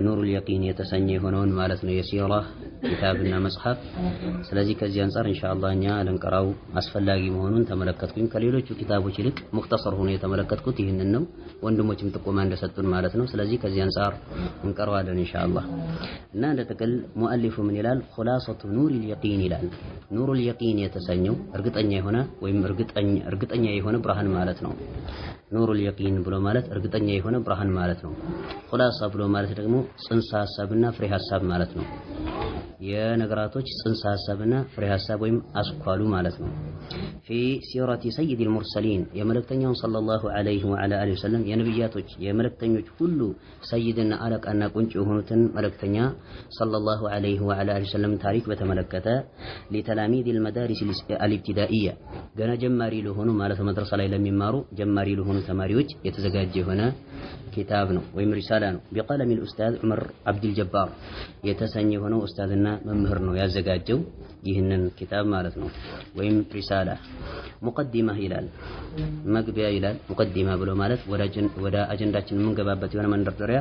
ኑሩል የቂን የተሰኘ የሆነውን ማለት ነው የሲራ ኪታብና መጽሐፍ። ስለዚህ ከዚህ አንፃር ኢንሻአላህ እኛ ልንቀራው አስፈላጊ መሆኑን ተመለከትኩኝ። ከሌሎቹ ኪታቦች ይልቅ ሙክተሰር ሆኖ የተመለከትኩት ይህንን ነው። ወንድሞችም ጥቆማ እንደሰጡን ማለት ነው። ስለዚህ ከዚህ አንፃር እንቀራዋለን ኢንሻአላህ። እና እንደ ጥቅል ሙአሊፉ ምን ይላል? ኹላሰቱ ኑሩል የቂን ይላል። ኑሩል የቂን የተሰኘው እርግጠኛ የሆነ ወይም እርግጠኛ የሆነ ብርሃን ማለት ነው። ኑሩል የቂን ብሎ ማለት እርግጠኛ የሆነ ብርሃን ማለት ነው። ኹላሳ ብሎ ማለት ደግሞ ጽንሰ ሐሳብና ፍሬ ሐሳብ ማለት ነው። የነገራቶች ጽንሰ ሐሳብና ፍሬ ሐሳብ ወይም አስኳሉ ማለት ነው። ፊ ሲረቲ ሰይዲል ሙርሰሊን የመልእክተኛውን ሰለላሁ ዐለይሂ ወዐላ አሊሂ ወሰለም የነብያቶች የመልእክተኞች ሁሉ ሰይድና አለቃና ቁንጭ የሆኑትን መልእክተኛ ሰለላሁ ዐለይሂ ወዐላ አሊሂ ወሰለም ታሪክ በተመለከተ ሊተላሚዲል መዳሪስ አልኢብቲዳኢያ ገና ጀማሪ ለሆኑ ማለት መድረሳ ላይ ለሚማሩ ጀማሪ ለሆኑ ተማሪዎች የተዘጋጀ የሆነ ኪታብ ነው ወይም ሪሳላ ነው። ቢቀለሚል ኡስታዝ ዑመር አብዱል ጀባር የተሰኘ የሆነው ኡስታዝና መምህር ነው ያዘጋጀው ይህንን ኪታብ ማለት ነው። ወይም ሪሳላ ሙቀዲማ ይላል፣ መግቢያ ይላል። ሙቀዲማ ብሎ ማለት ወደ አጀንዳችን የምንገባበት የሆነ መንደርደሪያ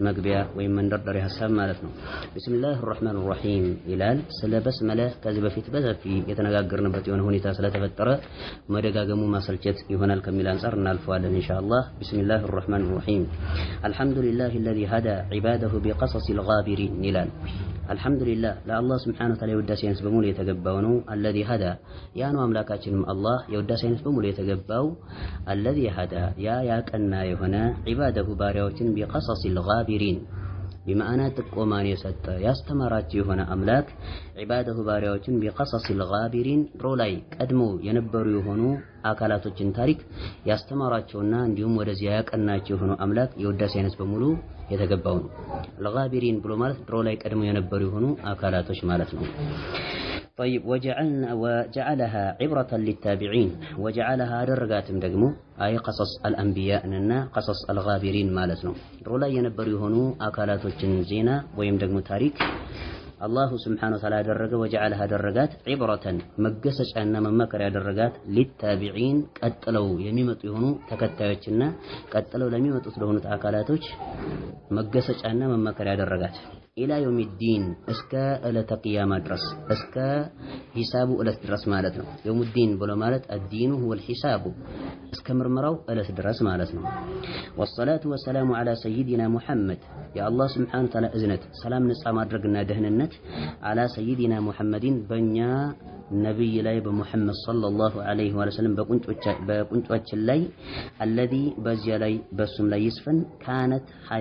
መግቢያ ወይም መንደርደሪያ ሐሳብ ማለት ነው። ቢስሚላሂር ረህማኒር ረሂም ይላል። ስለ በስመለ ከዚህ በፊት በሰፊ የተነጋገርንበት የሆነ ሁኔታ ስለተፈጠረ መደጋገሙ ማሰልቸት ይሆናል ከሚል አንፃር እናልፈዋለን ኢንሻአላህ። ቢስሚላሂር ረህማኒር ረሂም አልሐምዱሊላሂ አለዚ ሀዳ ዒባደሁ ቢቀሰሲል ጋቢሪን ይላል። አልሐምዱሊላህ ለአላህ ስብሓነሁ ወተዓላ የውዳሴ አይነት በሙሉ የተገባው ነው። አለዚ ሀዳ ያ ነው አምላካችንም አላህ የውዳሴ አይነት በሙሉ የተገባው አለዚ ሀዳ ያ ያቀና የሆነ ዒባደሁ ባሪያዎችን ቢቀሰሲል ጋቢሪን ቢማዕና ጥቆማን የሰጠ ያስተማራቸው የሆነ አምላክ ዒባደሁ ባሪያዎችን ቢቀሰሲል ጋቢሪን ድሮ ላይ ቀድሞ የነበሩ የሆኑ አካላቶችን ታሪክ ያስተማራቸውና እንዲሁም ወደዚያ ያቀናቸው የሆኑ አምላክ የውዳሴ አይነት በሙሉ የተገባው ነው። አልጋቢሪን ብሎ ማለት ድሮ ላይ ቀድሞ የነበሩ የሆኑ አካላቶች ማለት ነው። طيب وجعلها عبرة للتابعين وجعلها አደረጋትም ደግሞ አይ ቀሰስ አልአንቢያ እና ቀሰስ አልጋቢሪን ማለት ነው። ድሮ ላይ የነበሩ የሆኑ አካላቶችን ዜና ወይም ደግሞ ታሪክ አላሁ ስብሓነሁ ወተዓላ ያደረገ ወጀዐለሃ አደረጋት ዒብረተን መገሰጫና መመከሪያ ያደረጋት ሊታቢዒን ቀጥለው የሚመጡ የሆኑ ተከታዮችና ቀጥለው ለሚመጡት ለሆኑት አካላቶች መገሰጫና መመከሪያ ያደረጋት ኢላ የውሚዲን እስከ ዕለተ ቂያማ ድረስ እስከ ሂሳቡ ዕለት ድረስ ማለት ነው። የውሙዲን ብሎ ማለት አዲኑ ሁወል ሂሳቡ እስከ ምርመራው ዕለት ድረስ ማለት ነው። ወሰላቱ ወሰላሙ ዐላ ሰይዲና ሙሐመድ የአላህ ስብሓነሁ ወተዓላ እዝነት ሰላም ነጻ ማድረግና ደህንነት ዐላ ሰይዲና ሙሐመድን በእኛ ነቢይ ላይ በሙሐመድ ሰለላሁ ዐለይሂ ወሰለም በቁንጮችን ላይ አለዚ በዚያ ላይ በሱም ላይ ይስፈን ካነት